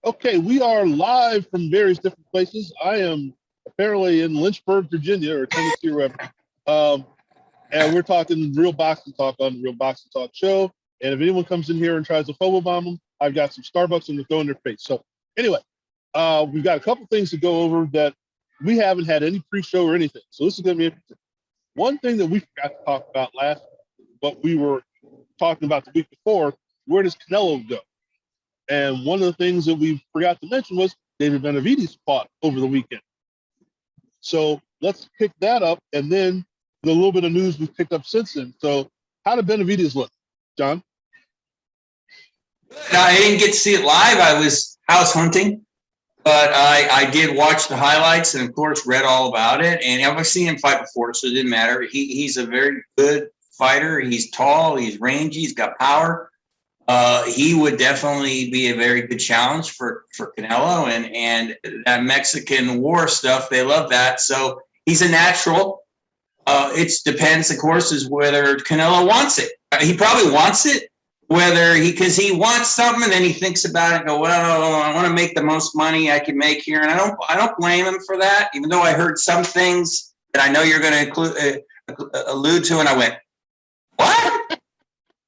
Okay, we are live from various different places. I am apparently in Lynchburg, Virginia, or Tennessee, or wherever. And we're talking real boxing talk on the Real Boxing Talk show. And if anyone comes in here and tries to photobomb them, I've got some Starbucks and they're throwing their face. So anyway, we've got a couple things to go over that we haven't had any pre-show or anything. So this is going to be interesting. One thing that we forgot to talk about last, but we were talking about the week before, where does Canelo go? And one of the things that we forgot to mention was David Benavidez fought over the weekend. So let's pick that up, and then the little bit of news we've picked up since then. So how did Benavidez look, John? I didn't get to see it live. I was house hunting, but I did watch the highlights and, of course, read all about it. And I've seen him fight before, so it didn't matter. He's a very good fighter. He's tall. He's rangy. He's got power. He would definitely be a very good challenge for Canelo, and that Mexican war stuff, they love that. So he's a natural. It depends, of course, is whether Canelo wants it. He probably wants it, because he wants something and then he thinks about it and go, well, I want to make the most money I can make here. And I don't blame him for that, even though I heard some things that I know you're going to allude to, and I went, what?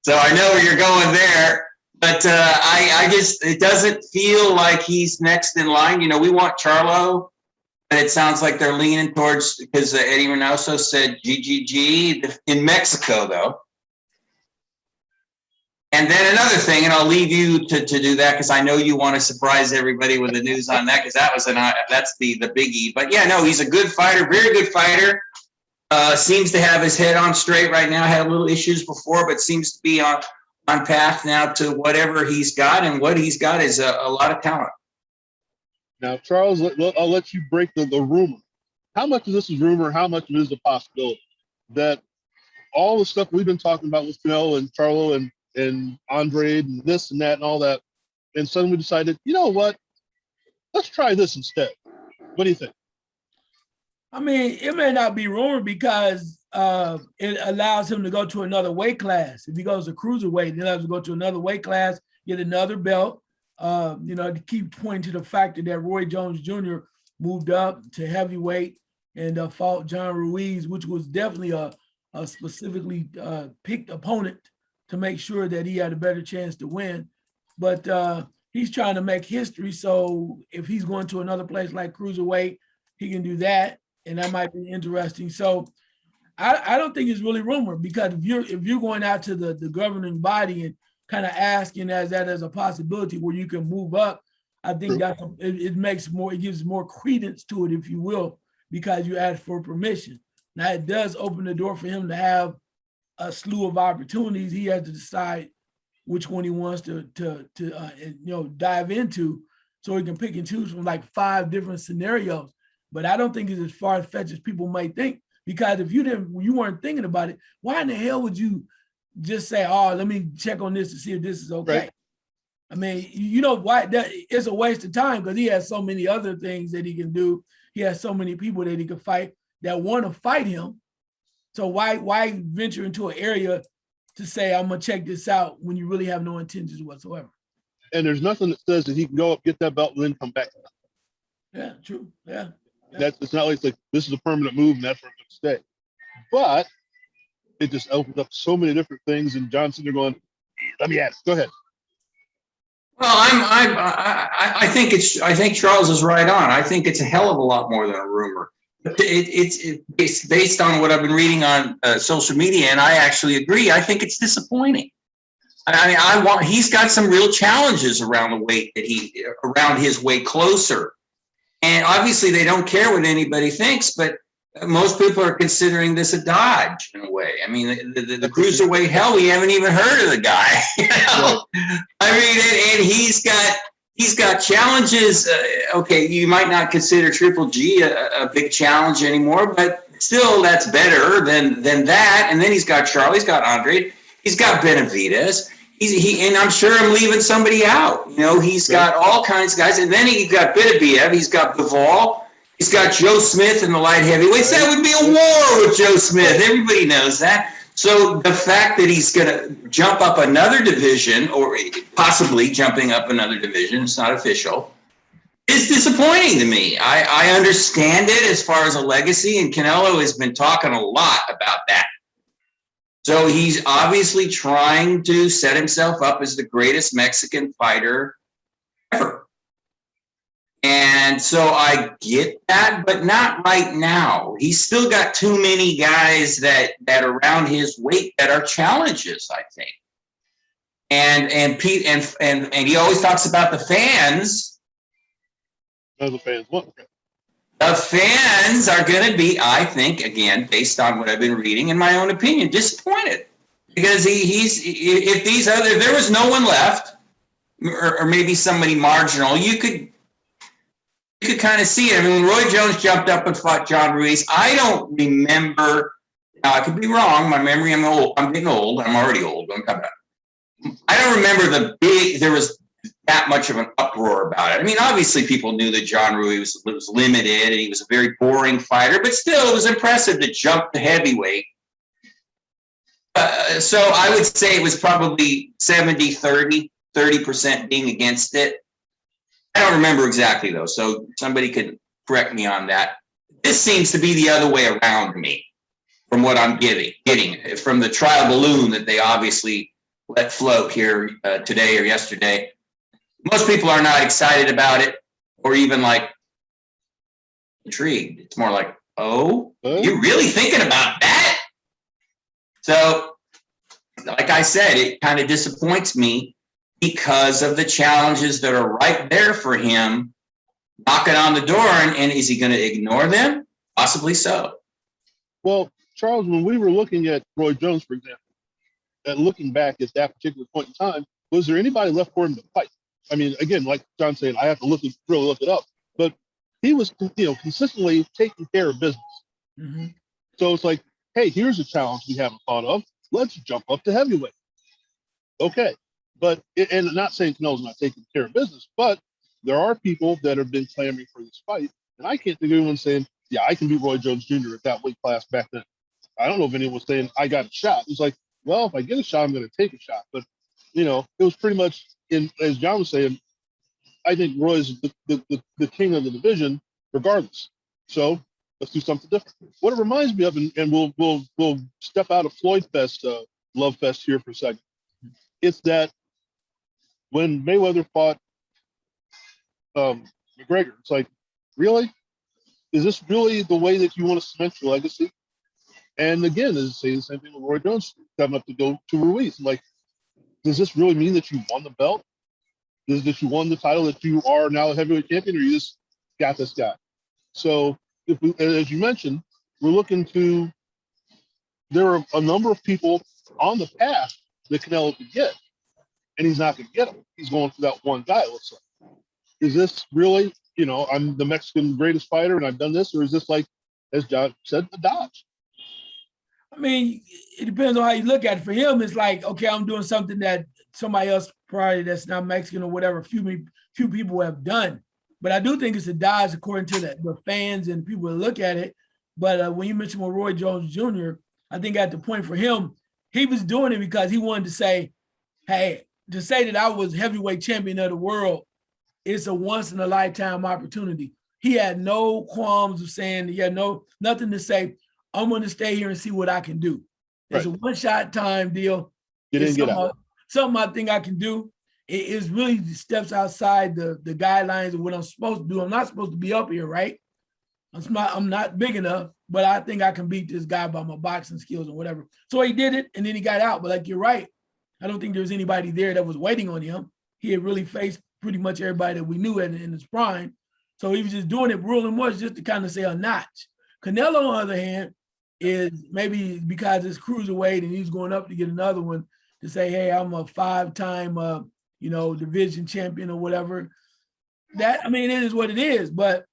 So I know you're going there, but I just, it doesn't feel like he's next in line. You know, we want Charlo, but it sounds like they're leaning towards, because Eddie Reynoso said GGG in Mexico, though. And then another thing, and I'll leave you to do that, because I know you want to surprise everybody with the news on that, because that's the biggie. But yeah, no, he's a good fighter, very good fighter. Seems to have his head on straight right now. Had a little issues before, but seems to be on path now to whatever he's got, and what he's got is a lot of talent. Now, Charles, I'll let you break the rumor. How much of this is rumor? How much of it is a possibility that all the stuff we've been talking about with Canelo and Charlo and Andre and this and that and all that, and suddenly we decided, you know what? Let's try this instead. What do you think? I mean, it may not be rumor because it allows him to go to another weight class. If he goes to cruiserweight, he allows him to go to another weight class, get another belt. To keep pointing to the fact that Roy Jones Jr. moved up to heavyweight and fought John Ruiz, which was definitely a specifically picked opponent to make sure that he had a better chance to win. But he's trying to make history. So if he's going to another place like cruiserweight, he can do that. And that might be interesting. So I don't think it's really rumor, because if you're going out to the governing body and kind of asking that as a possibility where you can move up, I think that it gives more credence to it, if you will, because you ask for permission. Now it does open the door for him to have a slew of opportunities. He has to decide which one he wants to dive into, so he can pick and choose from like 5 different scenarios. But I don't think it's as far-fetched as people might think, because if you weren't thinking about it, why in the hell would you just say, oh, let me check on this to see if this is okay? Right. I mean, you know why? It's a waste of time, because he has so many other things that he can do. He has so many people that he can fight that want to fight him. So why venture into an area to say, I'm going to check this out, when you really have no intentions whatsoever? And there's nothing that says that he can go up, get that belt, and then come back. Yeah, true. Yeah. It's not like this is a permanent move and that's where I'm going to stay. But it just opens up so many different things. And Johnson, you're going, let me ask. Go ahead. Well, I think Charles is right on. I think it's a hell of a lot more than a rumor. It's based on what I've been reading on social media, and I actually agree. I think it's disappointing. I mean, he's got some real challenges around the weight around his weight closer. And obviously they don't care what anybody thinks, but most people are considering this a dodge in a way. I mean, the cruiserweight, hell, we haven't even heard of the guy. You know? I mean, and he's got challenges. Okay, you might not consider Triple G a big challenge anymore, but still, that's better than that. And then he's got Charlie, he's got Andre, he's got Benavidez. And I'm sure I'm leaving somebody out. You know, he's got all kinds of guys. And then he's got Beterbiev, he's got Bivol, he's got Joe Smith in the light heavyweights. That would be a war with Joe Smith. Everybody knows that. So the fact that he's going to jump up another division, or possibly jumping up another division, it's not official, is disappointing to me. I understand it as far as a legacy, and Canelo has been talking a lot about that. So he's obviously trying to set himself up as the greatest Mexican fighter ever. And so I get that, but not right now. He's still got too many guys that are around his weight that are challenges, I think. And Pete and he always talks about the fans. No, the fans. What? The fans are going to be, I think, again, based on what I've been reading, in my own opinion, disappointed because if there was no one left, or maybe somebody marginal, you could kind of see it. I mean, when Roy Jones jumped up and fought John Ruiz, I don't remember. Now I could be wrong. My memory, I'm old. I'm getting old. I'm already old. I don't remember there was that much of an uproar about it. I mean, obviously people knew that John Ruiz was limited and he was a very boring fighter, but still it was impressive to jump to heavyweight. So I would say it was probably 70-30, 30% being against it. I don't remember exactly though, so somebody could correct me on that. This seems to be the other way around me from what I'm getting from the trial balloon that they obviously let float here today or yesterday. Most people are not excited about it or even like intrigued. It's more like, oh, you're really thinking about that? So, like I said, it kind of disappoints me because of the challenges that are right there for him knocking on the door. And is he going to ignore them? Possibly so. Well, Charles, when we were looking at Roy Jones, for example, and looking back at that particular point in time, was there anybody left for him to fight? I mean, again, like John said, I have to really look it up, but he was, consistently taking care of business. Mm-hmm. So it's like, hey, here's a challenge we haven't thought of. Let's jump up to heavyweight. Okay. But, and not saying Canelo's not taking care of business, but there are people that have been clamoring for this fight. And I can't think of anyone saying, yeah, I can beat Roy Jones Jr. at that weight class back then. I don't know if anyone was saying, I got a shot. It's like, well, if I get a shot, I'm going to take a shot. But, it was pretty much, as John was saying, I think Roy's the king of the division regardless. So let's do something different. What it reminds me of, and we'll step out of Floyd Fest, Love Fest here for a second. It's that when Mayweather fought McGregor, it's like, really? Is this really the way that you want to cement your legacy? And again, as I say the same thing with Roy Jones coming up to go to Ruiz. I'm like, does this really mean that you won the belt? That you won the title, that you are now a heavyweight champion, or you just got this guy? So, as you mentioned, we're looking to, there are a number of people on the path that Canelo could get, and he's not going to get them. He's going for that one guy, it looks like. Is this really, I'm the Mexican greatest fighter and I've done this, or is this like, as John said, the Dodge? I mean, it depends on how you look at it. For him, it's like, okay, I'm doing something that somebody else probably that's not Mexican or whatever, few people have done. But I do think it's a dodge according to the fans and people that look at it. But when you mentioned with Roy Jones Jr., I think at the point for him, he was doing it because he wanted to say, hey, to say that I was heavyweight champion of the world, it's a once in a lifetime opportunity. He had no qualms of saying, he had nothing to say, I'm going to stay here and see what I can do. It's a one-shot time deal. Get in, get out. Something I think I can do. It is really steps outside the guidelines of what I'm supposed to do. I'm not supposed to be up here, right? I'm not big enough, but I think I can beat this guy by my boxing skills or whatever. So he did it, and then he got out. But like you're right, I don't think there was anybody there that was waiting on him. He had really faced pretty much everybody that we knew in his prime. So he was just doing it, ruling was just to kind of say a notch. Canelo, on the other hand, is maybe because it's cruiserweight and he's going up to get another one to say, hey, I'm a 5-time, division champion or whatever. That, I mean, it is what it is. But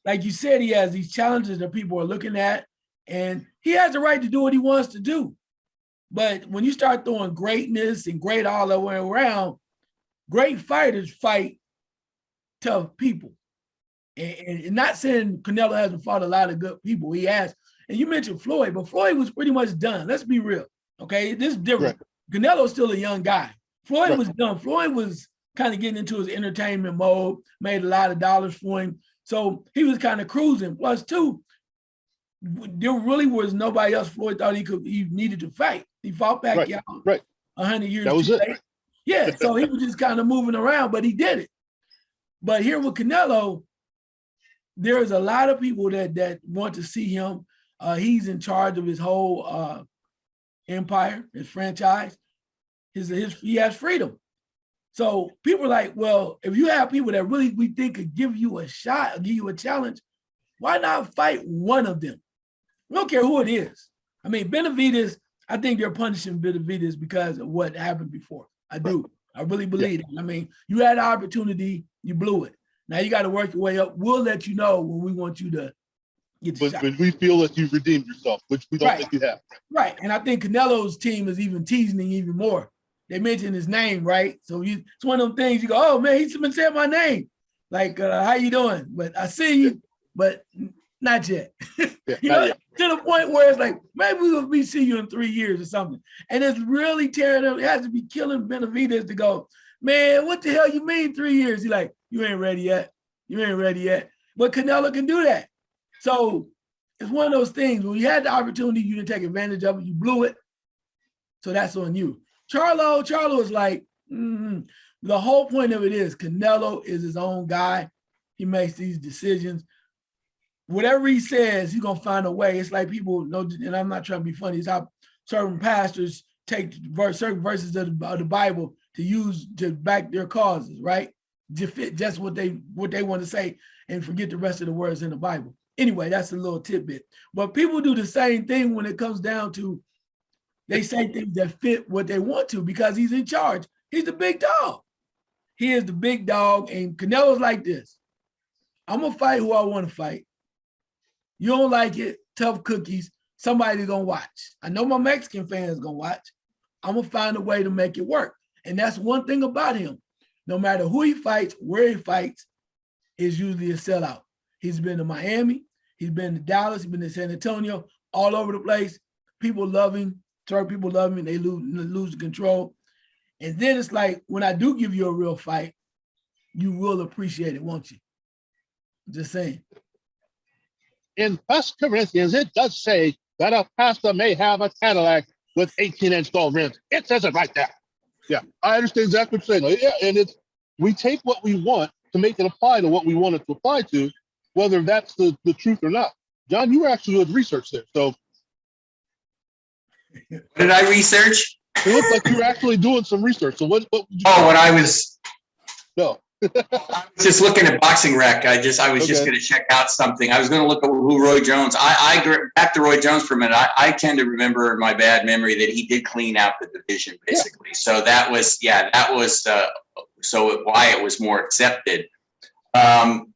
like you said, he has these challenges that people are looking at, and he has the right to do what he wants to do. But when you start throwing greatness and great all the way around, great fighters fight tough people. And not saying Canelo hasn't fought a lot of good people. He has. And you mentioned Floyd, but Floyd was pretty much done. Let's be real. Okay, this is different. Right. Canelo's still a young guy. Floyd Right. was done. Floyd was kind of getting into his entertainment mode, made a lot of dollars for him. So he was kind of cruising. Plus, too, there really was nobody else Floyd thought he needed to fight. He fought Pacquiao Right. 100 years That was too it. late. Yeah, so he was just kind of moving around, but he did it. But here with Canelo, there is a lot of people that want to see him. He's in charge of his whole empire, his franchise. He has freedom. So people are like, well, if you have people that really we think could give you a shot, give you a challenge, why not fight one of them? We don't care who it is. I mean, Benavidez, I think they're punishing Benavidez because of what happened before. I do. I really believe it. I mean, you had an opportunity, you blew it. Now you got to work your way up. We'll let you know when we want you to get the shot. But we feel that you've redeemed yourself, which we don't think you have. Right. And I think Canelo's team is even teasing him even more. They mentioned his name, right? So it's one of them things you go, oh man, he's been saying my name. Like, how you doing? But I see you, but not yet. To the point where it's like, maybe we'll be seeing you in 3 years or something. And it's really tearing up. It has to be killing Benavidez to go, man, what the hell you mean 3 years? He's like, you ain't ready yet. You ain't ready yet. But Canelo can do that. So it's one of those things when you had the opportunity, you didn't take advantage of it, you blew it. So that's on you. Charlo is like, the whole point of it is Canelo is his own guy. He makes these decisions. Whatever he says, he's going to find a way. It's like people know, and I'm not trying to be funny, it's how certain pastors take certain verses of the Bible to use to back their causes, right? To fit just what they want to say and forget the rest of the words in the Bible. Anyway, that's a little tidbit. But people do the same thing when it comes down to they say things that fit what they want to because he's in charge. He's the big dog. He is the big dog, and Canelo's like this. I'm going to fight who I want to fight. You don't like it, tough cookies. Somebody's going to watch. I know my Mexican fans going to watch. I'm going to find a way to make it work. And that's one thing about him. No matter who he fights, where he fights, is usually a sellout. He's been to Miami. He's been to Dallas. He's been to San Antonio, all over the place. People love him. Certain people love him. And they lose the control. And then it's like, when I do give you a real fight, you will appreciate it, won't you? Just saying. In First Corinthians, it does say that a pastor may have a Cadillac with 18-inch gold rims. It says it right there. Yeah, I understand exactly what you're saying. Yeah, and we take what we want to make it apply to what we want it to apply to, whether that's the truth or not. John, you were actually doing research there. So What did I research? it looked like you were actually doing some research. So what would you when I was no. just looking at Boxing Rec, I was just going to check out something. I was going to look at who Roy Jones. Back to Roy Jones for a minute. I tend to remember in my bad memory that he did clean out the division basically. Yeah. So that was so why it was more accepted. I'm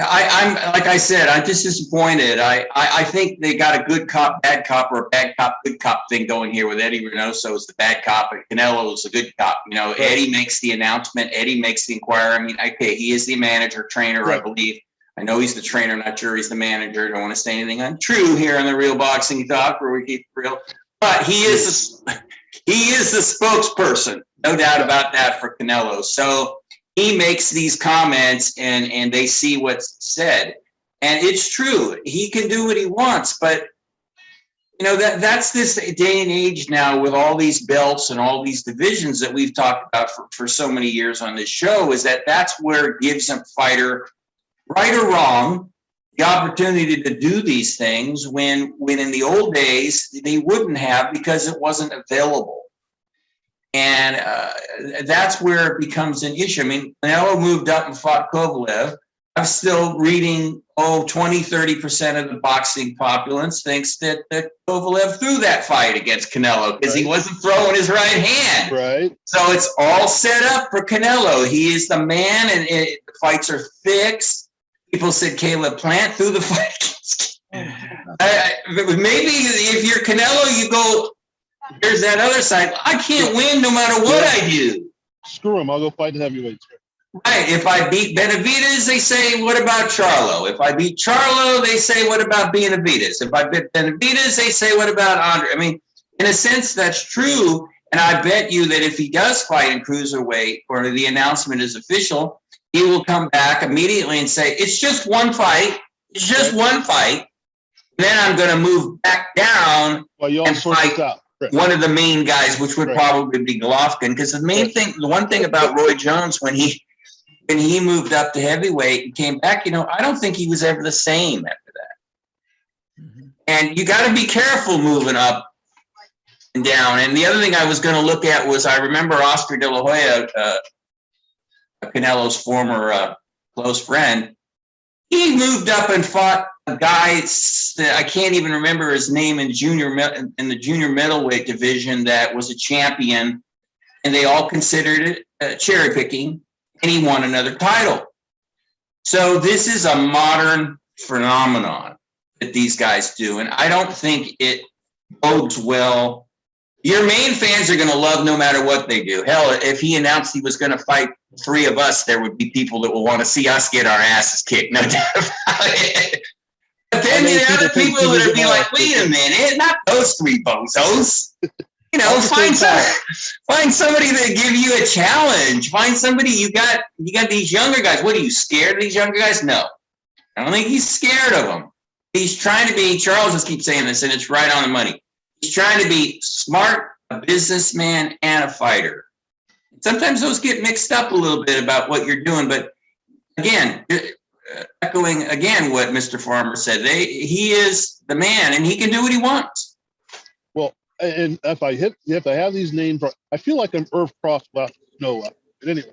like I said, I'm just disappointed. I think they got a good cop, bad cop, or a bad cop, good cop thing going here with Eddie Reynoso as the bad cop and Canelo is the good cop. You know, Eddie makes the announcement. Eddie makes the inquiry. I mean, okay, he is the manager, trainer, I believe. I know he's the trainer, not sure he's the manager. Don't want to say anything untrue here on the Real Boxing Talk, where we keep it real. But he is the spokesperson, no doubt about that, for Canelo. So he makes these comments and they see what's said. And it's true. He can do what he wants. But, you know, that's this day and age now with all these belts and all these divisions that we've talked about for so many years on this show, is that's where it gives a fighter, right or wrong, the opportunity to do these things when in the old days they wouldn't have because it wasn't available. And that's where it becomes an issue. I mean, Canelo moved up and fought Kovalev. I'm still reading, 20-30% of the boxing populace thinks that Kovalev threw that fight against Canelo because he wasn't throwing his right hand. Right. So it's all set up for Canelo. He is the man, and the fights are fixed. People said Caleb Plant threw the fight against maybe if you're Canelo, you go, there's that other side. I can't win no matter what I do. Screw him. I'll go fight the heavyweights. Right. If I beat Benavidez, they say, what about Charlo? If I beat Charlo, they say, what about Benavidez? If I beat Benavidez, they say, what about Andre? I mean, in a sense, that's true. And I bet you that if he does fight in cruiserweight or the announcement is official, he will come back immediately and say, it's just one fight. It's just one fight. Then I'm going to move back down and fight one of the main guys, which would probably be Golovkin. Because the main thing, the one thing about Roy Jones, when he moved up to heavyweight and came back, you know, I don't think he was ever the same after that. And you got to be careful moving up and down. And the other thing I was going to look at was, I remember Oscar De La Hoya, Canelo's former close friend. He moved up and fought a guy that I can't even remember his name in the junior middleweight division that was a champion, and they all considered it cherry picking. And he won another title. So this is a modern phenomenon that these guys do. And I don't think it bodes well. Your main fans are going to love no matter what they do. Hell, if he announced he was going to fight 3 of us, there would be people that will want to see us get our asses kicked. No doubt about it. But then there are other people that would be like, wait a minute, not those 3 bozos. You know, find somebody that give you a challenge. Find somebody. You got these younger guys. What, are you scared of these younger guys? No, I don't think he's scared of them. He's trying to be. Charles just keeps saying this, and it's right on the money. He's trying to be smart, a businessman, and a fighter. Sometimes those get mixed up a little bit about what you're doing. But again, echoing again what Mr. Farmer said, he is the man, and he can do what he wants. And if I have these names, I feel like I'm Irv Cross without Noah. But anyway,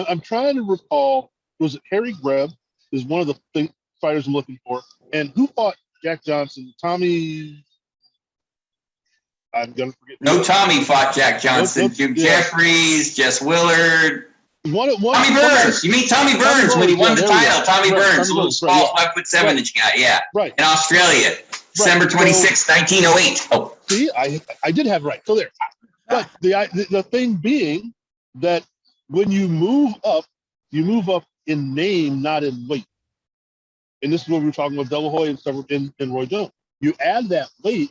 I'm trying to recall, was it Harry Greb is one of the fighters I'm looking for. And who fought Jack Johnson? Tommy, I'm going to forget. No, Tommy fought Jack Johnson. Jim Jeffries, Jess Willard. Tommy Burns. You mean Tommy Burns when he won the title? Tommy Burns, a little small 5'7" guy. Yeah. Right. In Australia. December 26, 1908. Oh. See, I did have it right. So there. But the thing being that when you move up in name, not in weight. And this is what we were talking about De La Hoya and Roy Jones. You add that weight,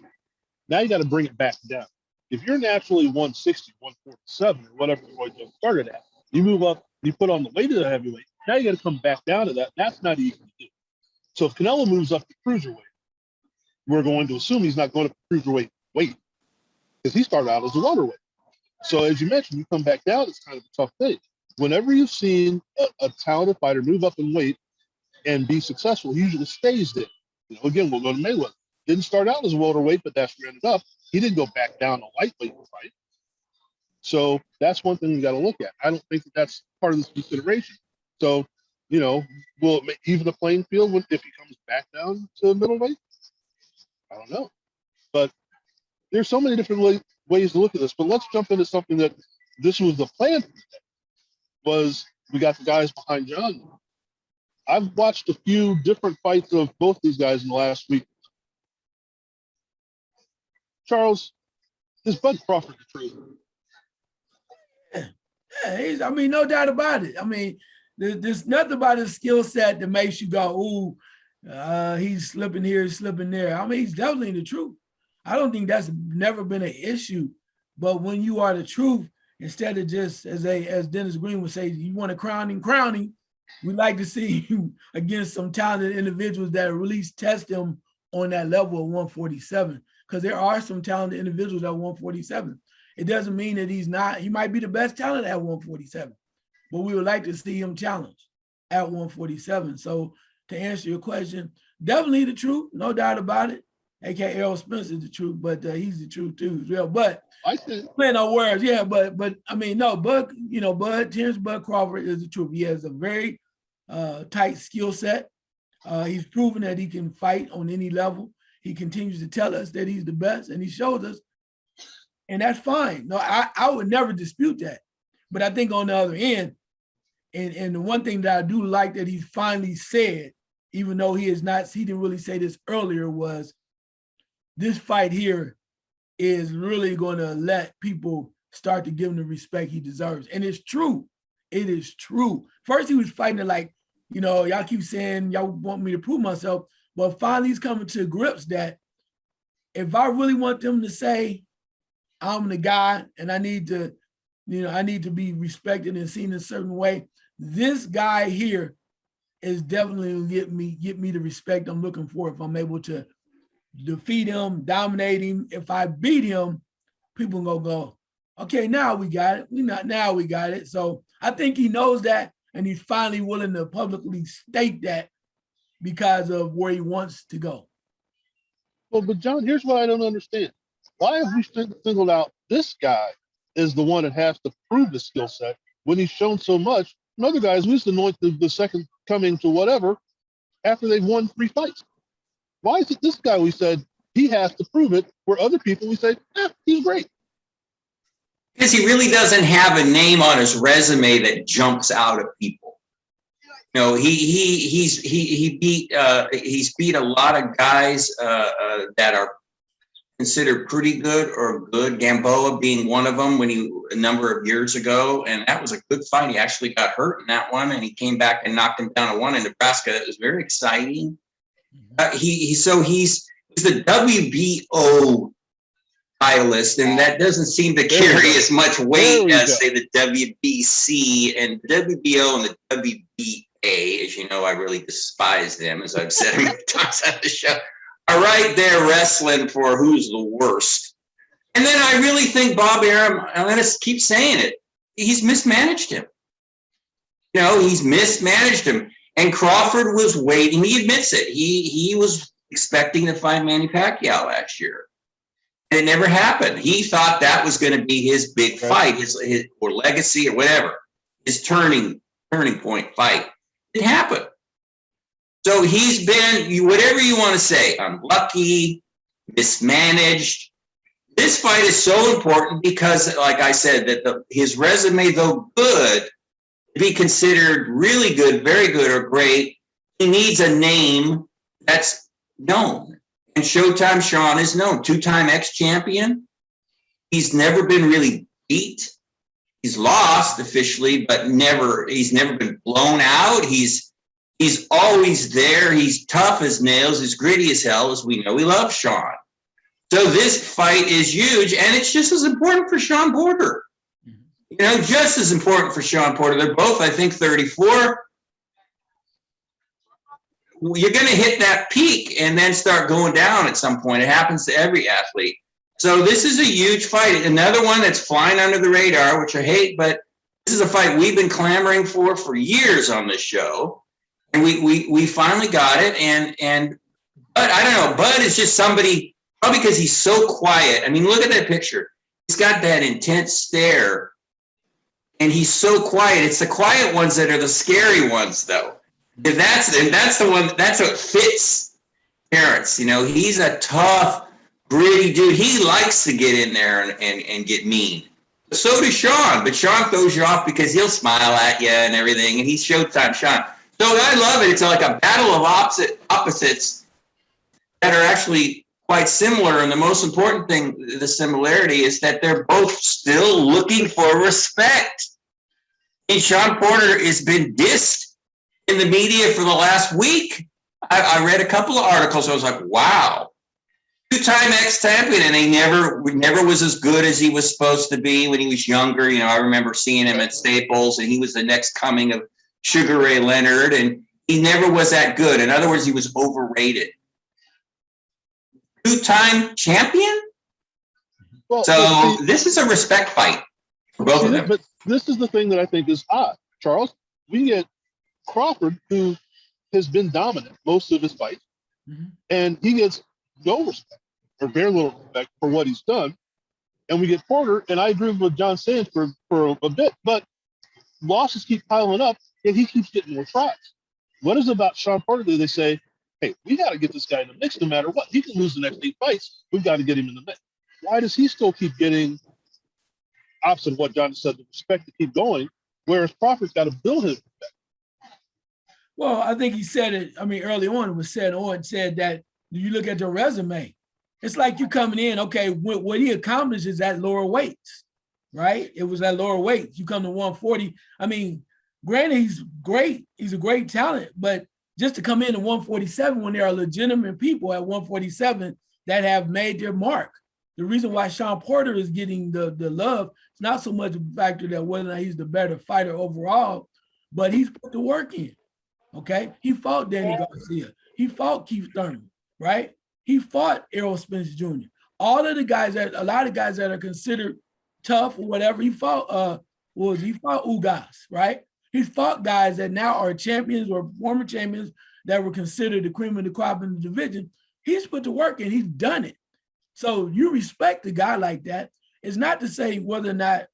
now you got to bring it back down. If you're naturally 160, 147, or whatever Roy Jones started at, you move up, you put on the weight of the heavyweight, now you got to come back down to that. That's not easy to do. So if Canelo moves up to cruiserweight, we're going to assume he's not going to cruiserweight weight because he started out as a welterweight. So as you mentioned, you come back down, it's kind of a tough thing. Whenever you've seen a talented fighter move up in weight and be successful, he usually stays there. You know, again, we'll go to Mayweather. Didn't start out as a welterweight, but that's where he ended up. He didn't go back down to lightweight to fight. So that's one thing you got to look at. I don't think that's part of this consideration. So, you know, will it even the playing field if he comes back down to middleweight? I don't know. But there's so many different ways to look at this. But let's jump into something that this was the plan was we got the guys behind John. I've watched a few different fights of both these guys in the last week. Charles, is Bud Crawford the truth? Yeah, I mean, no doubt about it. I mean, there's nothing about his skill set that makes you go, ooh, he's slipping here, slipping there. I mean, he's definitely the truth. I don't think that's never been an issue. But when you are the truth, instead of just, as Dennis Green would say, you want a crowning, we like to see you against some talented individuals that at least test him on that level of 147. Because there are some talented individuals at 147. It doesn't mean that he might be the best talent at 147, but we would like to see him challenged at 147. So to answer your question, definitely the truth, no doubt about it. AKA Errol Spence is the truth, but he's the truth too as well. But I think playing on words, yeah, but I mean, no, Terrence Bud Crawford is the truth. He has a very tight skill set. He's proven that he can fight on any level. He continues to tell us that he's the best, and he shows us, and that's fine. No, I would never dispute that. But I think on the other end, and the one thing that I do like that he finally said, even though he didn't really say this earlier, was this fight here is really going to let people start to give him the respect he deserves. And it's true. It is true. First, he was fighting it like, y'all keep saying y'all want me to prove myself, but finally he's coming to grips that if I really want them to say I'm the guy and I need to, I need to be respected and seen in a certain way, this guy here is definitely gonna get me the respect I'm looking for if I'm able to defeat him, dominate him. If I beat him, people gonna go, okay, now we got it. Now we got it. So I think he knows that, and he's finally willing to publicly state that because of where he wants to go. Well, but John, here's what I don't understand. Why have we singled out this guy as the one that has to prove the skill set when he's shown so much? And other guys, we just anoint the second coming to whatever after they've won 3 fights. Why is it this guy we said he has to prove it, where other people we say, he's great? Because he really doesn't have a name on his resume that jumps out at people. He's beat a lot of guys that are considered pretty good or good. Gamboa being one of them a number of years ago, and that was a good fight. He actually got hurt in that one, and he came back and knocked him down to 1 in Nebraska. That was very exciting. He's the WBO titleist, and that doesn't seem to carry as much weight as, say, the WBC and the WBO and the WBA. As you know, I really despise them, as I've said many times on the show, are right there wrestling for who's the worst. And then I really think Bob Arum, I'm going to keep saying it, he's mismanaged him. He's mismanaged him. And Crawford was waiting. He admits it. He was expecting to fight Manny Pacquiao last year. It never happened. He thought that was going to be his big fight, his or legacy or whatever, his turning point fight. It happened. So he's been, whatever you want to say, unlucky, mismanaged. This fight is so important because, like I said, that his resume, though good, to be considered really good, very good, or great, he needs a name that's known. And Showtime Shawn is known, 2-time ex-champion. He's never been really beat. He's lost officially, but he's never been blown out. He's always there. He's tough as nails. He's gritty as hell, as we know. We love Shawn. So this fight is huge, and it's just as important for Shawn Porter. Just as important for Shawn Porter. They're both, I think, 34. You're going to hit that peak and then start going down at some point. It happens to every athlete. So this is a huge fight. Another one that's flying under the radar, which I hate, but this is a fight we've been clamoring for years on this show. And we finally got it. And Bud, I don't know, Bud is just somebody, probably because he's so quiet. I mean, look at that picture. He's got that intense stare. And he's so quiet. It's the quiet ones that are the scary ones, though. And that's the one. That's what fits Terrence. He's a tough, gritty dude. He likes to get in there and get mean. So does Shawn, but Shawn throws you off because he'll smile at you and everything. And he's Showtime Shawn. So I love it. It's like a battle of opposites that are actually quite similar. And the most important thing, the similarity, is that they're both still looking for respect. And Shawn Porter has been dissed in the media for the last week. I read a couple of articles. I was like, wow. 2-time ex-champion, and he never was as good as he was supposed to be when he was younger. I remember seeing him at Staples, and he was the next coming of Sugar Ray Leonard, and he never was that good. In other words, he was overrated. 2-time champion? Well, so this is a respect fight for both of them. But this is the thing that I think is odd, Charles. We get Crawford, who has been dominant most of his fights, and he gets no respect or very little respect for what he's done. And we get Porter, and I agree with what John's saying for a bit, but losses keep piling up, and he keeps getting more tries. What is it about Shawn Porter that they say, hey, we got to get this guy in the mix no matter what. He can lose the next 8 fights. We've got to get him in the mix. Why does he still keep getting, opposite of what John said, the respect to keep going, whereas Crawford's got to build his respect? Well, I think he said it. I mean, early on, it was said that you look at the resume, it's like you coming in, okay, what he accomplishes at lower weights. right? It was at lower weights. You come to 140. I mean, granted, he's great. He's a great talent, but just to come in at 147 when there are legitimate people at 147 that have made their mark. The reason why Shawn Porter is getting the love, it's not so much a factor that whether or not he's the better fighter overall, but he's put the work in. Okay, he fought Danny Garcia. He fought Keith Thurman, right? He fought Errol Spence Jr. All of the guys a lot of guys that are considered tough or whatever, he fought Ugas, right? He fought guys that now are champions or former champions that were considered the cream of the crop in the division. He's put the work in, he's done it. So you respect a guy like that. It's not to say whether or not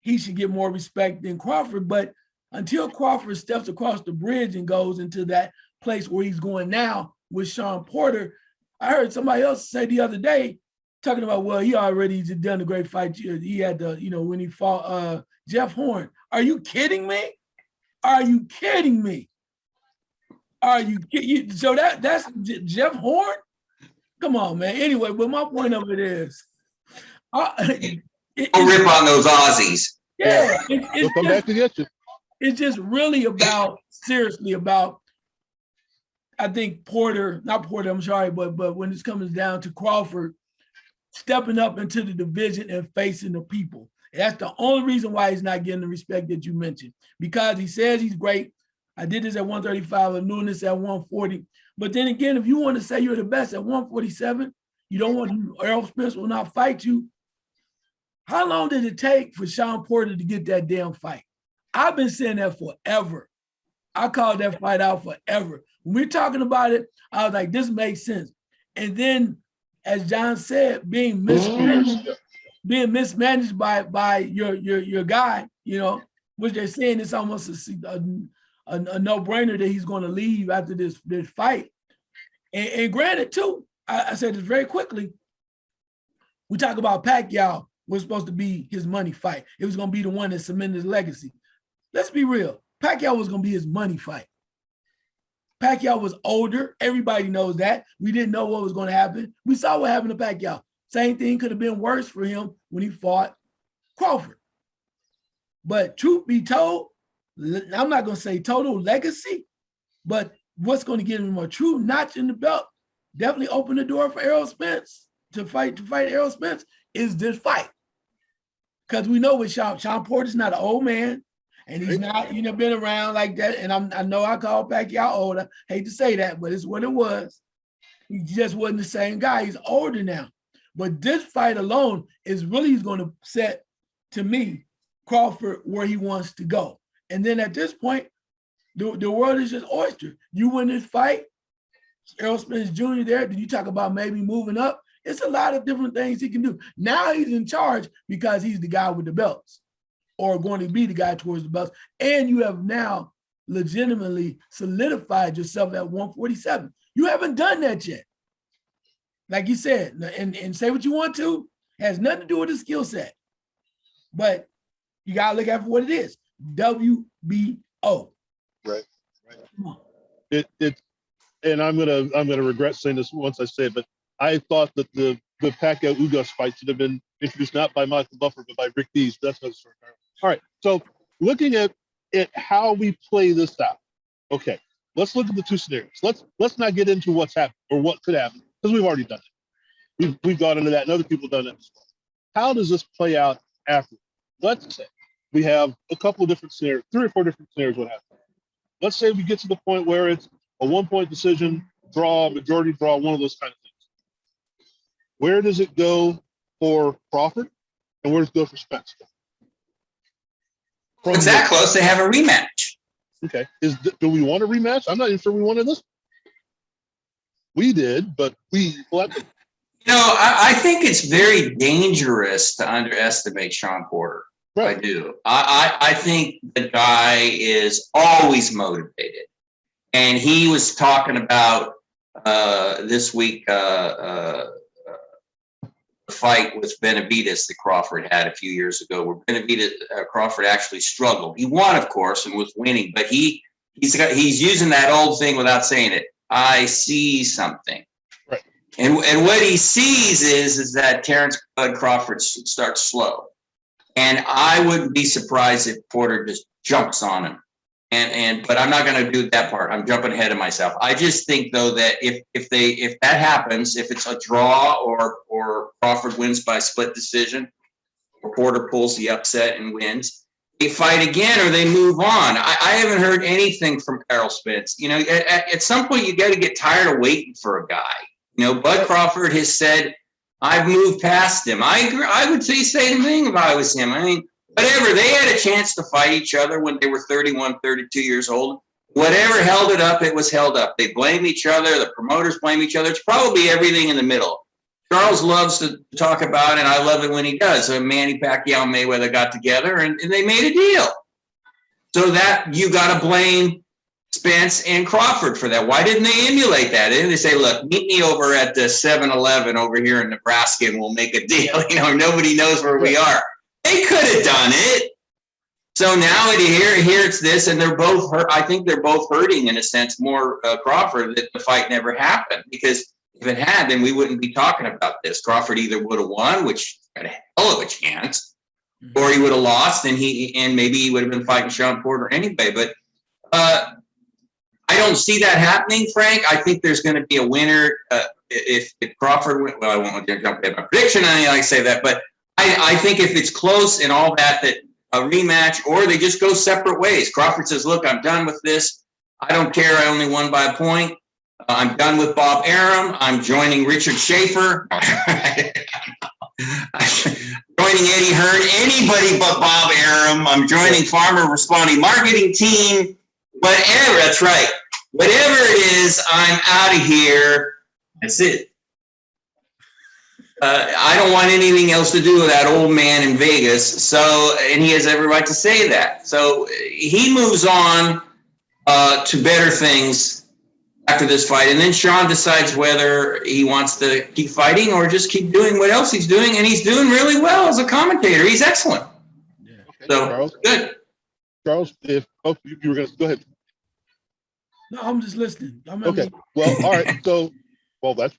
he should get more respect than Crawford, but until Crawford steps across the bridge and goes into that place where he's going now with Shawn Porter, I heard somebody else say the other day, talking about, well, he already done a great fight. He had the, when he fought Jeff Horn. Are you kidding me? Are you kidding me? Are you kidding? So that's Jeff Horn? Come on, man. Anyway, but my point of it is, Don't rip on those Aussies. Yeah, They'll come back to get you. It's just really about, seriously about, I think not Porter, I'm sorry, but when it comes down to Crawford, stepping up into the division and facing the people. That's the only reason why he's not getting the respect that you mentioned, because he says he's great. I did this at 135, I'm doing this at 140. But then again, if you want to say you're the best at 147, you don't want Errol Spence will not fight you. How long did it take for Shawn Porter to get that damn fight? I've been saying that forever. I called that fight out forever. When we're talking about it, I was like, this makes sense. And then, as John said, being mismanaged by your guy, which they're saying it's almost a no-brainer that he's going to leave after this fight. And granted, too, I said this very quickly. We talk about Pacquiao was supposed to be his money fight. It was going to be the one that cemented his legacy. Let's be real. Pacquiao was going to be his money fight. Pacquiao was older. Everybody knows that. We didn't know what was going to happen. We saw what happened to Pacquiao. Same thing could have been worse for him when he fought Crawford. But truth be told, I'm not going to say total legacy, but what's going to give him a true notch in the belt, definitely open the door for Errol Spence to fight Errol Spence, is this fight. Because we know with Shawn Porter's not an old man, and he's not, been around like that. And I know I call Pacquiao old. I hate to say that, but it's what it was. He just wasn't the same guy. He's older now. But this fight alone is really going to set, to me, Crawford where he wants to go. And then at this point, the world is just oyster. You win this fight, Errol Spence Jr. there, then you talk about maybe moving up. It's a lot of different things he can do. Now he's in charge because he's the guy with the belts, or going to be the guy towards the belts. And you have now legitimately solidified yourself at 147. You haven't done that yet. Like you said, and say what you want to, has nothing to do with the skill set. But you got to look at it for what it is. WBO. Right. And I'm gonna regret saying this once I say it, but I thought that the Pacquiao Ugas fight should have been introduced not by Michael Buffer, but by Rick Dees. That's another story. All right. So looking at how we play this out. Okay. Let's look at the two scenarios. Let's not get into what's happened or what could happen, because we've already done it. We've gone into that, and other people have done it as well. How does this play out after? Let's say we have a couple of different scenarios, 3 or 4 different scenarios. What happens? Let's say we get to the point where it's a 1-point decision, draw, majority draw, one of those kind of things. Where does it go for Crawford, and where does it go for Spence? It's that close to have a rematch. Okay. Do we want a rematch? I'm not even sure we wanted this. We did, but I think it's very dangerous to underestimate Shawn Porter. Right. I do. I think the guy is always motivated. And he was talking about this week the fight with Benavidez that Crawford had a few years ago, where Crawford actually struggled. He won, of course, and was winning, but he's using that old thing without saying it. I see something. Right. And what he sees is that Terrence Bud Crawford starts slow. And I wouldn't be surprised if Porter just jumps on him. But I'm not going to do that part. I'm jumping ahead of myself. I just think though that if that happens, if it's a draw or Crawford wins by split decision, or Porter pulls the upset and wins, they fight again or they move on. I haven't heard anything from Errol Spence. You know, at some point you got to get tired of waiting for a guy. You know, Bud Crawford has said, I've moved past him. I agree. I would say the same thing if I was him. I mean, whatever. They had a chance to fight each other when they were 31, 32 years old. Whatever held it up, it was held up. They blame each other. The promoters blame each other. It's probably everything in the middle. Charles loves to talk about it, and I love it when he does. So Manny Pacquiao and Mayweather got together, and they made a deal. So that you got to blame Spence and Crawford for that. Why didn't they emulate that? Didn't they say, look, meet me over at the 7-Eleven over here in Nebraska, and we'll make a deal. You know, nobody knows where we are. They could have done it. So now here it's this, and they're both hurt. I think they're both hurting in a sense more Crawford that the fight never happened, because if it had, then we wouldn't be talking about this. Crawford either would have won, which had a hell of a chance, or he would have lost, and maybe he would have been fighting Shawn Porter anyway. But I don't see that happening, Frank. I think there's going to be a winner if Crawford wins. Well, I won't jump ahead my prediction. I say that, but I think if it's close and all that a rematch, or they just go separate ways. Crawford says, look, I'm done with this. I don't care. I only won by a point. I'm done with Bob Arum. I'm joining Richard Schaefer. Joining Eddie Hearn. Anybody but Bob Arum. I'm joining Farmer Responding Marketing Team. Whatever. That's right. Whatever it is, I'm out of here. That's it. I don't want anything else to do with that old man in Vegas. So, and he has every right to say that. So he moves on to better things after this fight. And then Shawn decides whether he wants to keep fighting or just keep doing what else he's doing. And he's doing really well as a commentator. He's excellent. Yeah. Okay. So, Charles, good. Charles, you were going to go ahead. No, I'm just listening. Okay. Well, all right. So, but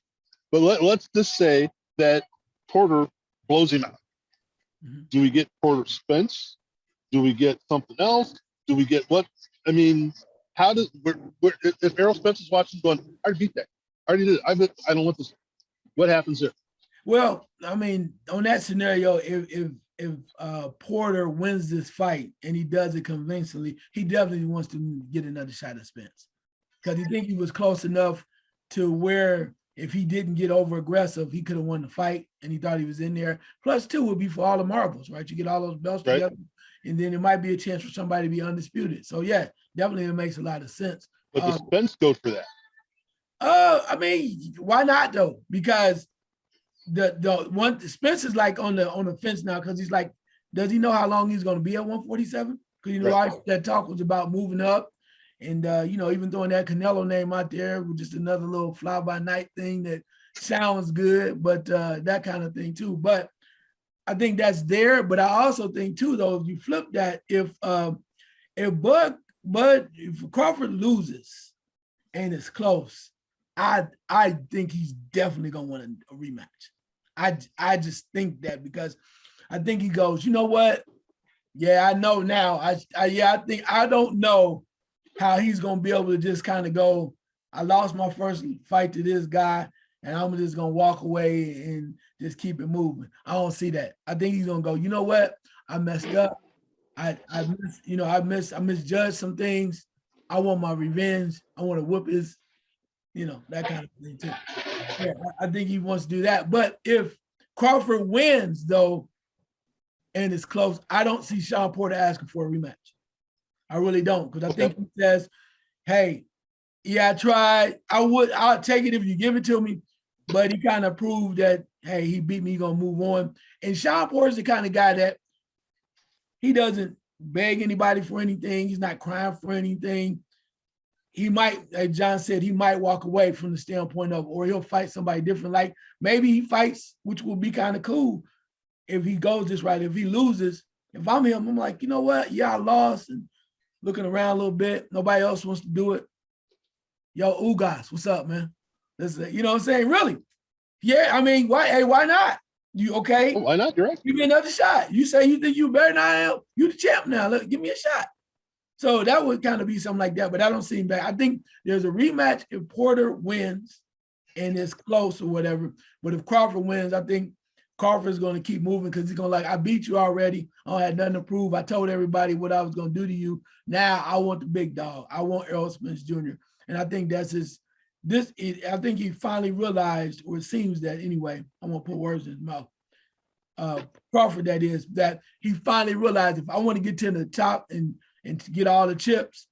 let's just say that Porter blows him out. Mm-hmm. Do we get Porter Spence? Do we get something else? Do we get what? I mean, how does if Errol Spence is watching, going, I already beat that. I already did it. I don't want this. What happens there? Well, I mean, on that scenario, if Porter wins this fight and he does it convincingly, he definitely wants to get another shot at Spence, because he think he was close enough to where if he didn't get over aggressive, he could have won the fight, and he thought he was in there. Plus, two would be for all the marbles, right? You get all those belts together, and then it might be a chance for somebody to be undisputed. So yeah, definitely it makes a lot of sense. But the Spence go for that. I mean, why not though? Because the one Spence is like on the fence now, because he's like, does he know how long he's going to be at 147? Because that talk was about moving up. And, even throwing that Canelo name out there with just another little fly-by-night thing that sounds good, but that kind of thing too. But I think that's there. But I also think too, though, if you flip that, if Crawford loses and it's close, I think he's definitely gonna want a rematch. I just think that, because I think he goes, you know what? Yeah, I know now. I think I don't know how he's going to be able to just kind of go, I lost my first fight to this guy, and I'm just going to walk away and just keep it moving. I don't see that. I think he's going to go, you know what? I messed up. I misjudged some things. I want my revenge. I want to whoop his, that kind of thing too. Yeah, I think he wants to do that. But if Crawford wins, though, and it's close, I don't see Shawn Porter asking for a rematch. I really don't, because I think he says, hey, yeah, I tried. I'll take it if you give it to me. But he kind of proved that, hey, he beat me, he's going to move on. And Shawn Porter's the kind of guy that he doesn't beg anybody for anything. He's not crying for anything. He might, like John said, he might walk away from the standpoint of, or he'll fight somebody different. Like maybe he fights, which will be kind of cool if he goes this right. If he loses, if I'm him, I'm like, you know what? Yeah, I lost. And looking around a little bit, nobody else wants to do it. Yo, Ugas, what's up, man? This is, you know what I'm saying? Really? Yeah, I mean, why not? You okay? Oh, why not? You're right. Give me another shot. You say you think you better than I am. You the champ now. Look, give me a shot. So that would kind of be something like that, but I don't see him back. I think there's a rematch if Porter wins and it's close or whatever. But if Crawford wins, I think Crawford's going to keep moving because he's going to like, I beat you already. I don't have nothing to prove. I told everybody what I was going to do to you. Now I want the big dog. I want Errol Spence Jr. And I think that's I think he finally realized, or it seems that anyway, I won't put words in his mouth. Crawford, that is, that he finally realized if I want to get to the top and to get all the chips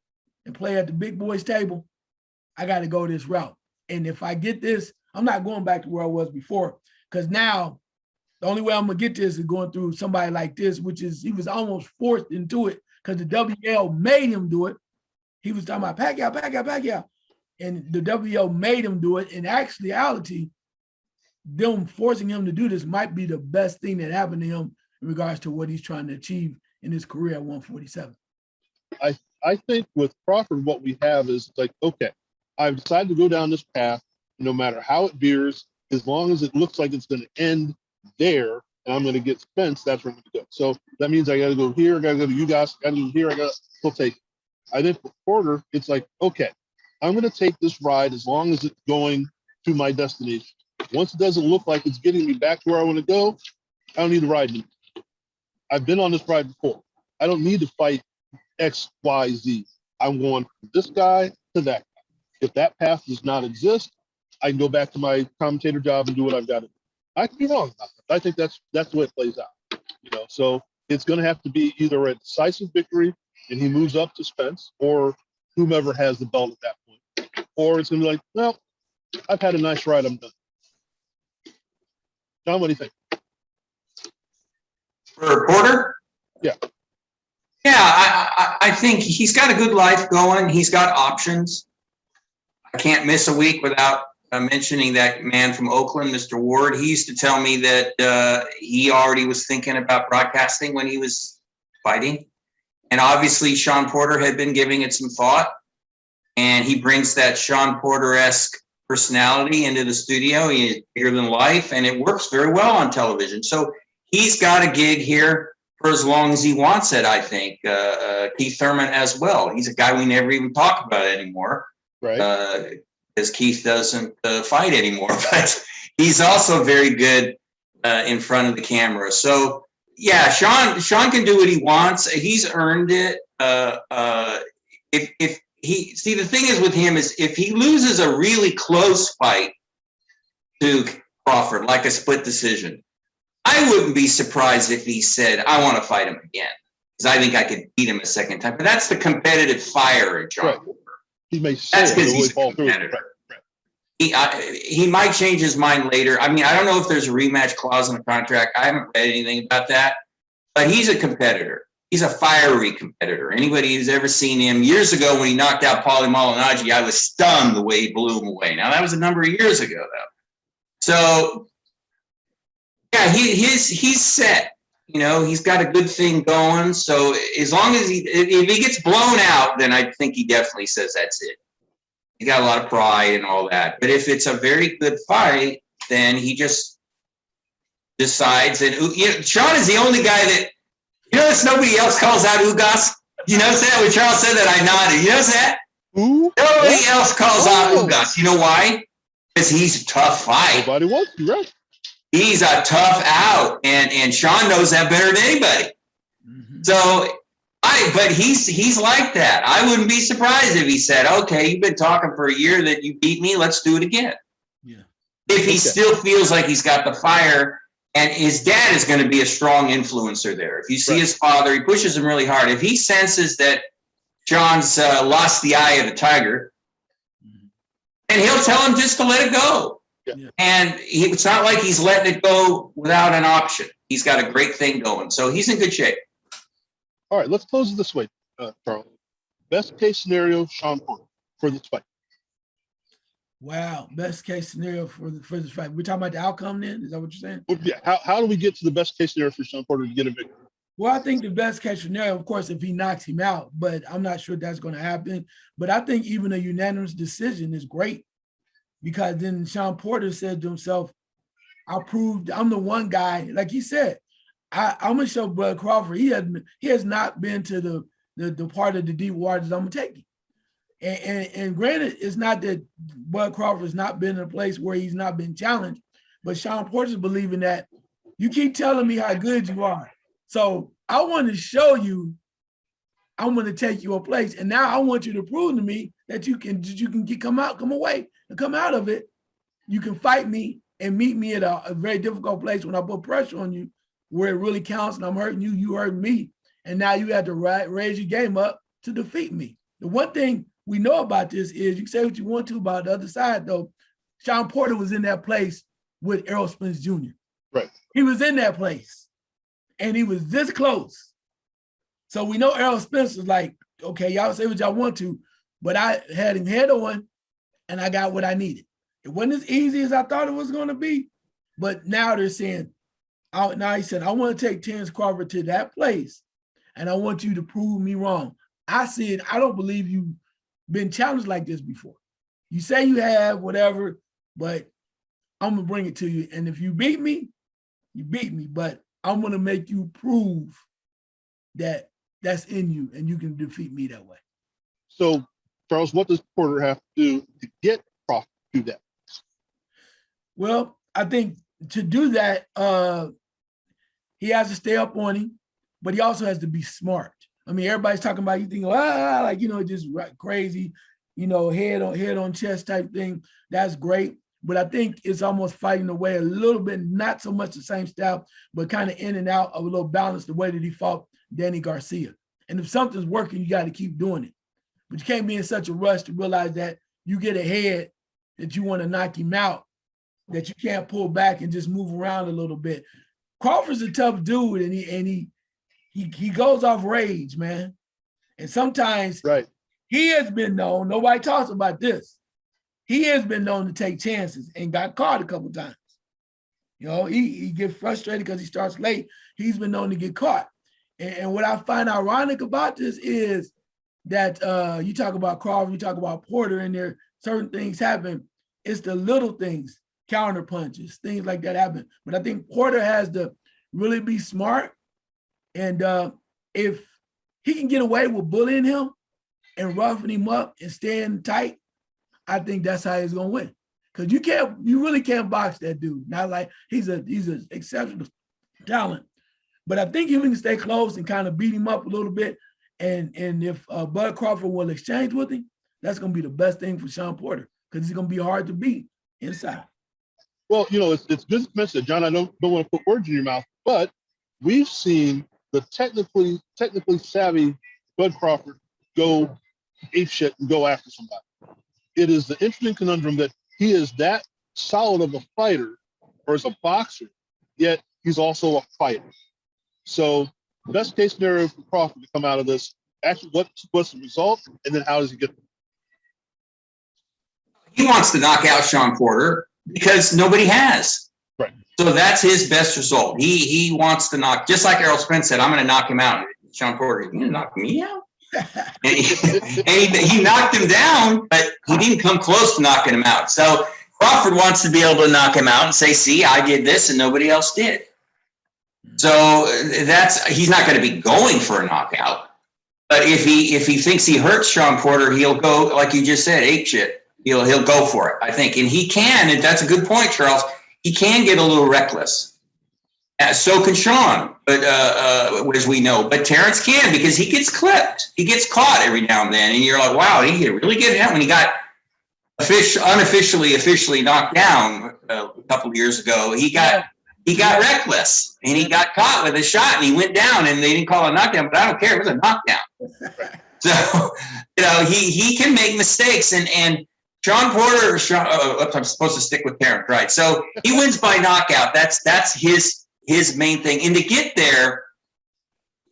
and play at the big boys table, I got to go this route. And if I get this, I'm not going back to where I was before, because now the only way I'm going to get this is going through somebody like this, which is he was almost forced into it because the WL made him do it. He was talking about Pacquiao. And the WL made him do it. In actuality, them forcing him to do this might be the best thing that happened to him in regards to what he's trying to achieve in his career at 147. I think with Crawford, what we have is like, okay, I've decided to go down this path, no matter how it veers, as long as it looks like it's going to end there, and I'm going to get Spence, that's where I'm going to go. So that means I got to go here, I got to go to you guys, I got to go here, he'll take it. I think for Porter, it's like, okay, I'm going to take this ride as long as it's going to my destination. Once it doesn't look like it's getting me back to where I want to go, I don't need to ride anymore. I've been on this ride before. I don't need to fight X, Y, Z. I'm going from this guy to that guy. If that path does not exist, I can go back to my commentator job and do what I've got to do. I can be wrong about that. I think that's the way it plays out. So it's going to have to be either a decisive victory and he moves up to Spence, or whomever has the belt at that point, or it's going to be like, well, I've had a nice ride, I'm done. John, what do you think? For Porter? Yeah. Yeah, I think he's got a good life going. He's got options. I can't miss a week without mentioning that man from Oakland, Mr. Ward. He used to tell me that he already was thinking about broadcasting when he was fighting. And obviously, Shawn Porter had been giving it some thought. And he brings that Shawn Porter-esque personality into the studio. He's bigger than life, and it works very well on television. So he's got a gig here for as long as he wants it, I think. Keith Thurman as well. He's a guy we never even talk about anymore. Right. Because Keith doesn't fight anymore. But he's also very good in front of the camera. So, yeah, Shawn can do what he wants. He's earned it. If the thing is with him is if he loses a really close fight to Crawford, like a split decision, I wouldn't be surprised if he said, I want to fight him again, because I think I could beat him a second time. But that's the competitive fire in Shawn Porter. He may that's because he's a competitor. He might change his mind later. I mean, I don't know if there's a rematch clause in the contract. I haven't read anything about that. But he's a competitor. He's a fiery competitor. Anybody who's ever seen him years ago when he knocked out Paulie Malignaggi, I was stunned the way he blew him away. Now, that was a number of years ago, though. So, yeah, he's set. He's got a good thing going. So as long as if he gets blown out, then I think he definitely says that's it. He got a lot of pride and all that. But if it's a very good fight, then he just decides. And Shawn is the only guy that, nobody else calls out Ugas. You notice that? When Charles said that, I nodded. You notice that? Ooh. Nobody else calls out Ugas. You know why? Because he's a tough fight. Nobody wants you, right? He's a tough out, and Shawn knows that better than anybody. Mm-hmm. So, but he's like that. I wouldn't be surprised if he said, "Okay, you've been talking for a year that you beat me. Let's do it again." Yeah. If he still feels like he's got the fire, and his dad is going to be a strong influencer there. If you see his father, he pushes him really hard. If he senses that Shawn's lost the eye of the tiger, and he'll tell him just to let it go. Yeah. And it's not like he's letting it go without an option. He's got a great thing going. So he's in good shape. All right, let's close it this way, Charles. Best case scenario, Shawn Porter for this fight. Wow, best case scenario for this fight. We're talking about the outcome then? Is that what you're saying? Well, yeah. How do we get to the best case scenario for Shawn Porter to get a victory? Well, I think the best case scenario, of course, if he knocks him out, but I'm not sure that's going to happen. But I think even a unanimous decision is great, because then Shawn Porter said to himself, I proved I'm the one guy, like you said. I'm gonna show Bud Crawford he has not been to the part of the deep waters I'm gonna take him. And granted, it's not that Bud Crawford has not been in a place where he's not been challenged, but Shawn Porter's believing that you keep telling me how good you are. So I want to show you I'm going to take you a place. And now I want you to prove to me that you can come away and come out of it. You can fight me and meet me at a very difficult place when I put pressure on you, where it really counts and I'm hurting you, you hurt me. And now you have to raise your game up to defeat me. The one thing we know about this is, you can say what you want to about the other side, though, Shawn Porter was in that place with Errol Spence Jr. Right. He was in that place and he was this close. So we know Errol Spence was like, okay, y'all say what y'all want to, but I had him head on and I got what I needed. It wasn't as easy as I thought it was going to be, but now they're saying, now he said, I want to take Terrence Crawford to that place and I want you to prove me wrong. I said, I don't believe you've been challenged like this before. You say you have, whatever, but I'm going to bring it to you. And if you beat me, you beat me, but I'm going to make you prove that that's in you and you can defeat me that way. So, Charles, what does Porter have to do to get Crawford to that? Well, I think to do that, he has to stay up on him, but he also has to be smart. I mean, everybody's talking about, you think, like, just crazy, head on chest type thing. That's great. But I think it's almost fighting away a little bit, not so much the same style, but kind of in and out of a little balance, the way that he fought Danny Garcia. And if something's working, you got to keep doing it. But you can't be in such a rush to realize that you get ahead, that you want to knock him out, that you can't pull back and just move around a little bit. Crawford's a tough dude, and he goes off rage, man. And sometimes he has been known, nobody talks about this, he has been known to take chances and got caught a couple times. He gets frustrated because he starts late. He's been known to get caught. And what I find ironic about this is that you talk about Crawford, you talk about Porter, and there certain things happen. It's the little things, counter punches, things like that happen. But I think Porter has to really be smart. And if he can get away with bullying him and roughing him up and staying tight, I think that's how he's gonna win. Because you really can't box that dude. Not like he's an exceptional talent. But I think if he can stay close and kind of beat him up a little bit, and if Bud Crawford will exchange with him, that's gonna be the best thing for Shawn Porter, because he's gonna be hard to beat inside. Well, it's good to mention that, John. I don't want to put words in your mouth, but we've seen the technically savvy Bud Crawford go ape shit and go after somebody. It is the interesting conundrum that he is that solid of a fighter or as a boxer, yet he's also a fighter. So best case scenario for Crawford to come out of this, actually what's the result, and then how does he get there? He wants to knock out Shawn Porter because nobody has. Right. So that's his best result. He wants to knock, just like Errol Spence said, I'm going to knock him out. Shawn Porter, you going to knock me out? and he knocked him down, but he didn't come close to knocking him out. So Crawford wants to be able to knock him out and say, see, I did this and nobody else did. So he's not going to be going for a knockout. But if he thinks he hurts Shawn Porter, he'll go, like you just said, ape shit. He'll go for it, I think. And he can, and that's a good point, Charles. He can get a little reckless. So can Shawn, but as we know. But Terrence can, because he gets clipped. He gets caught every now and then. And you're like, wow, he could really get him when he got officially knocked down a couple of years ago. He got reckless, and he got caught with a shot, and he went down, and they didn't call it a knockdown, but I don't care. It was a knockdown. So, he can make mistakes, and Shawn Porter, I'm supposed to stick with Terrence, right? So he wins by knockout. That's his main thing. And to get there,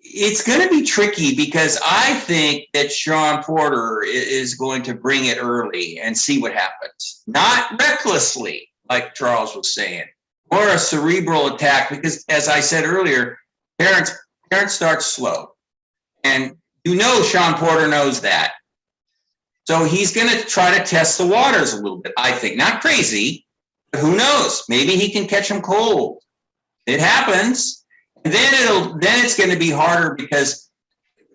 it's going to be tricky, because I think that Shawn Porter is going to bring it early and see what happens. Not recklessly, like Charles was saying, or a cerebral attack, because as I said earlier, Terrence starts slow. And Shawn Porter knows that. So he's going to try to test the waters a little bit, I think. Not crazy, Who knows? Maybe he can catch him cold. It happens. And then it's going to be harder because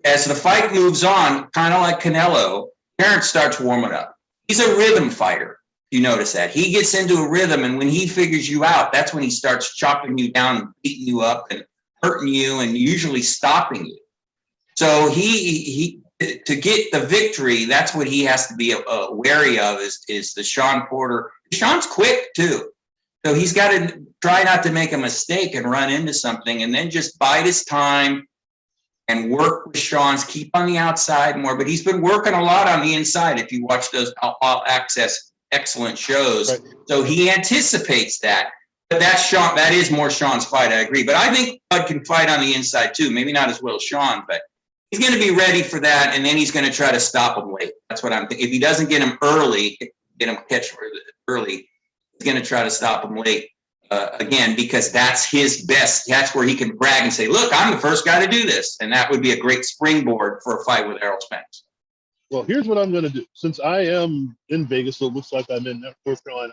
as the fight moves on, kind of like Canelo, Terrence starts warming up. He's a rhythm fighter. You notice that he gets into a rhythm, and when he figures you out, that's when he starts chopping you down and beating you up and hurting you and usually stopping you. So he to get the victory, that's what he has to be wary of is the Shawn Porter. Shawn's quick too. So he's got to try not to make a mistake and run into something, and then just bide his time and work with Shawn's, keep on the outside more. But he's been working a lot on the inside if you watch those all access excellent shows. Right. So he anticipates that. But that's Shawn, that is more Shawn's fight, I agree. But I think Bud can fight on the inside too. Maybe not as well as Shawn, but he's going to be ready for that, and then he's going to try to stop him late. That's what I'm thinking. If he doesn't get him early, get him catch early, he's going to try to stop him late. Again, because that's his best. That's where he can brag and say, look, I'm the first guy to do this. And that would be a great springboard for a fight with Errol Spence. Well, here's what I'm going to do. Since I am in Vegas, so it looks like I'm in North Carolina.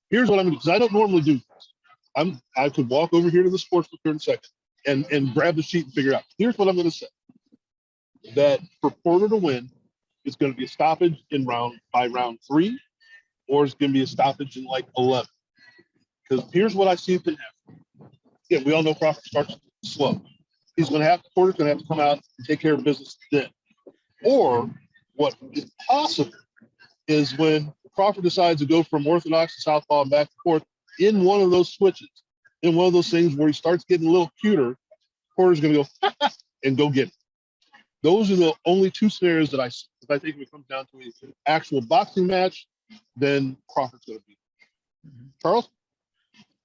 Here's what I'm going to do, because I don't normally do this. I could walk over here to the sportsbook here in a second and grab the sheet and figure it out. Here's what I'm going to say. That for Porter to win, it's going to be a stoppage by round 3, or it's going to be a stoppage in like 11. Because here's what I see can happen. Yeah, we all know Crawford starts slow. Porter's going to have to come out and take care of business then. Or what is possible is when Crawford decides to go from orthodox to southpaw and back and forth in one of those switches, in one of those things where he starts getting a little cuter, Porter's going to go and go get it. Those are the only 2 scenarios that I see. If I think if it comes down to an actual boxing match, then Crawford's going to beat him. Charles?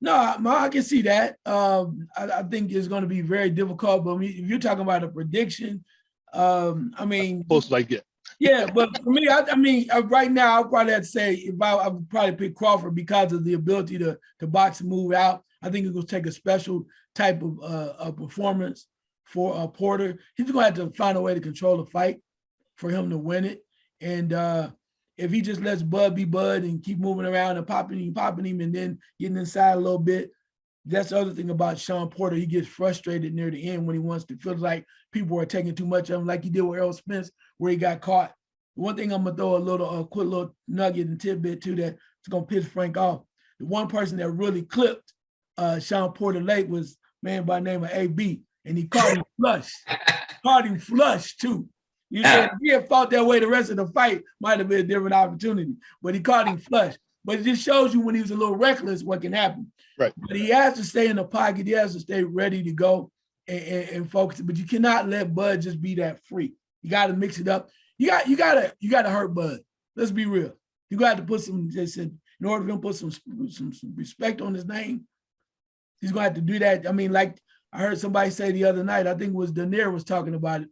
No, I can see that. I think it's going to be very difficult. But if you're talking about a prediction, I mean, close as I get. Yeah, but for me, I mean, right now, I'll probably have to say I would probably pick Crawford because of the ability to box and move out. I think it's going to take a special type of performance for Porter. He's going to have to find a way to control the fight for him to win it. And if he just lets Bud be Bud and keep moving around and popping him and then getting inside a little bit, that's the other thing about Shawn Porter. He gets frustrated near the end when he wants to. Feels like people are taking too much of him, like he did with Errol Spence, where he got caught. One thing I'm gonna throw a quick little nugget and tidbit too that's gonna piss Frank off. The one person that really clipped Shawn Porter late was a man by the name of AB, and he caught him flush. Caught him flush too. You said if he had fought that way the rest of the fight, might have been a different opportunity, but he caught him flush. But it just shows you when he was a little reckless what can happen. Right. But he has to stay in the pocket. He has to stay ready to go and focus. But you cannot let Bud just be that free. You got to mix it up. You got to hurt Bud. Let's be real. You got to put some. They said in order for him to put some respect on his name, he's going to have to do that. I mean, like I heard somebody say the other night. I think it was Danier was talking about it.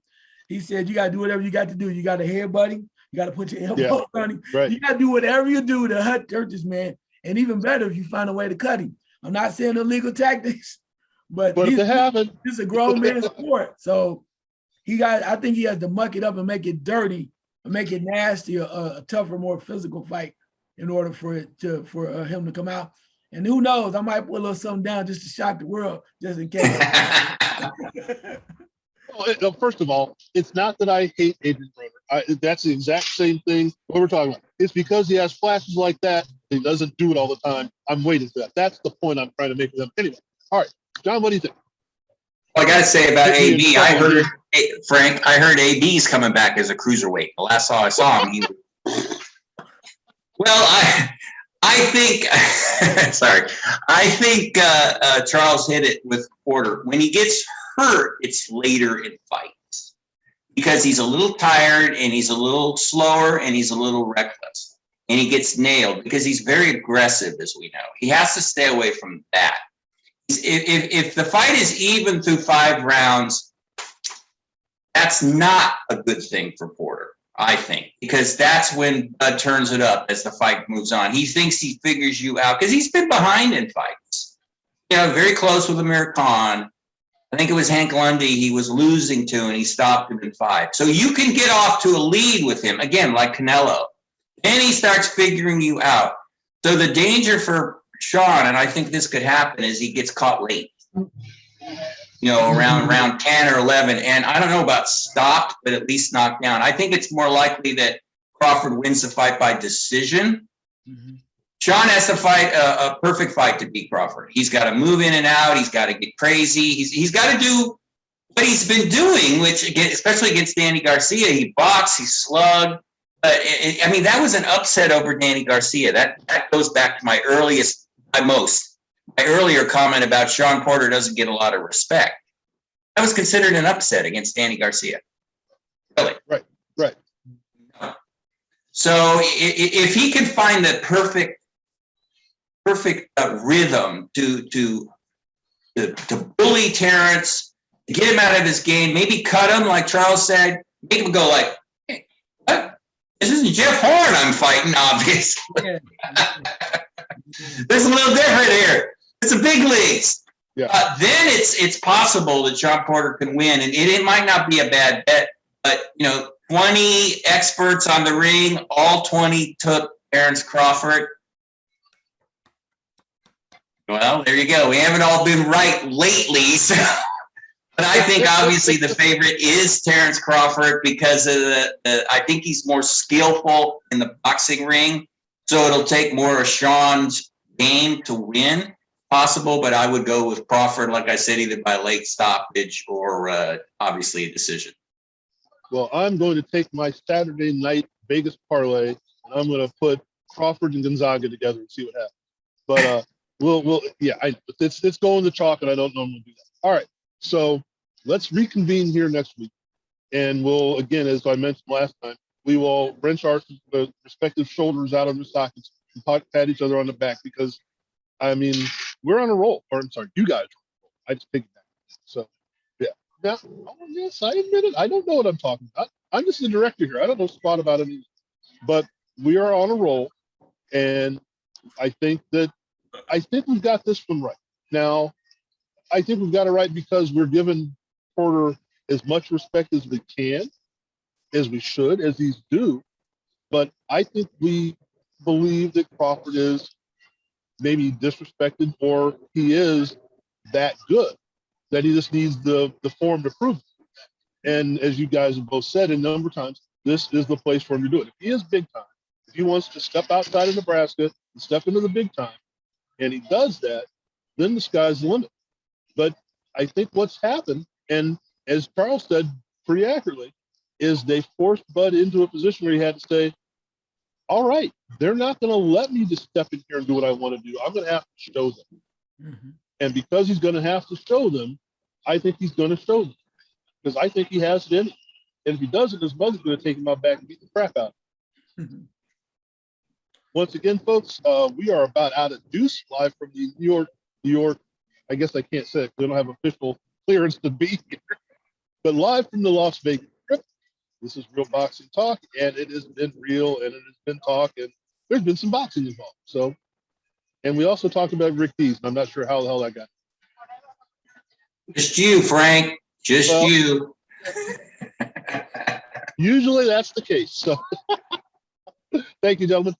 He said you got to do whatever you got to do. You got to headbutt him. You got to put your elbow on him. Right. You got to do whatever you do to hurt this man. And even better if you find a way to cut him. I'm not saying illegal tactics, but if they haven't, this is a grown man's sport. So I think he has to muck it up and make it dirty, and make it nasty, a tougher, more physical fight in order for him to come out. And who knows, I might put a little something down just to shock the world, just in case. Well, first of all, it's not that I hate Adrian Broner. That's the exact same thing what we're talking about. It's because he has flashes like that. He doesn't do it all the time. I'm waiting for that. That's the point I'm trying to make with him. Anyway, all right, John, what do you think? Well, I got to say about AB, I heard AB's coming back as a cruiserweight. The last I saw him, I think Charles hit it with Porter. When he gets hurt, it's later in fights because he's a little tired and he's a little slower and he's a little reckless and he gets nailed because he's very aggressive, as we know. He has to stay away from that. If the fight is even through 5 rounds, that's not a good thing for Porter, I think, because that's when Bud turns it up as the fight moves on. He thinks he figures you out because he's been behind in fights. Very close with Amir Khan. I think it was Hank Lundy he was losing to, and he stopped him in 5. So you can get off to a lead with him, again, like Canelo. Then he starts figuring you out. So the danger for Shawn, and I think this could happen, is he gets caught late. Around round 10 or 11. And I don't know about stopped, but at least knocked down. I think it's more likely that Crawford wins the fight by decision. Shawn has to fight a perfect fight to beat Crawford. He's got to move in and out. He's got to get crazy. He's got to do what he's been doing, which, again, especially against Danny Garcia, he boxed, he slugged. But I mean, that was an upset over Danny Garcia. That goes back to my earlier comment about Shawn Porter doesn't get a lot of respect. That was considered an upset against Danny Garcia. Really? Right. So if he can find the perfect rhythm to bully Terrence, get him out of his game, maybe cut him, like Charles said, make him go like, hey, what? This isn't Jeff Horn I'm fighting, obviously. This is a little different here. It's a big leagues. Yeah. Then it's possible that Shawn Porter can win, and it might not be a bad bet, but 20 experts on the ring, all 20 took Terrence Crawford. Well, there you go. We haven't all been right lately, so. But I think obviously the favorite is Terrence Crawford because of I think he's more skillful in the boxing ring, so it'll take more of Shawn's game to win. Possible, but I would go with Crawford, like I said, either by late stoppage or obviously a decision. Well, I'm going to take my Saturday night Vegas parlay, and I'm going to put Crawford and Gonzaga together and see what happens. But it's going to chalk, and I don't normally do that. All right, so let's reconvene here next week, and we'll, again, as I mentioned last time, we will wrench our respective shoulders out of the sockets and pat each other on the back because, I mean, we're on a roll. Or I'm sorry, you guys are on a roll. I just take it back. So, yeah. Now, yes, I admit it. I don't know what I'm talking about. I'm just the director here. I don't know squat about it either. But we are on a roll, and I think we've got this one right. Now, I think we've got it right because we're giving Porter as much respect as we can, as we should, as he's due. But I think we believe that Crawford is maybe disrespected, or he is that good that he just needs the form to prove it. And as you guys have both said a number of times, this is the place for him to do it. If he is big time, if he wants to step outside of Nebraska and step into the big time, and he does that, then the sky's the limit. But I think what's happened, and as Charles said pretty accurately, is they forced Bud into a position where he had to say, all right, they're not going to let me just step in here and do what I want to do. I'm going to have to show them. Mhm. And because he's going to have to show them, I think he's going to show them. Because I think he has it in him. And if he doesn't, his mother's going to take him out back and beat the crap out of him. Once again, folks, we are about out of juice, live from the New York. I guess I can't say it. We don't have official clearance to be here. But live from the Las Vegas Strip. This is Real Boxing Talk, and it has been real, and it has been talk, and there's been some boxing involved. So, and we also talked about Rick Dees, and I'm not sure how the hell that got. Just you, Frank. Just you. Usually that's the case. So, thank you, gentlemen.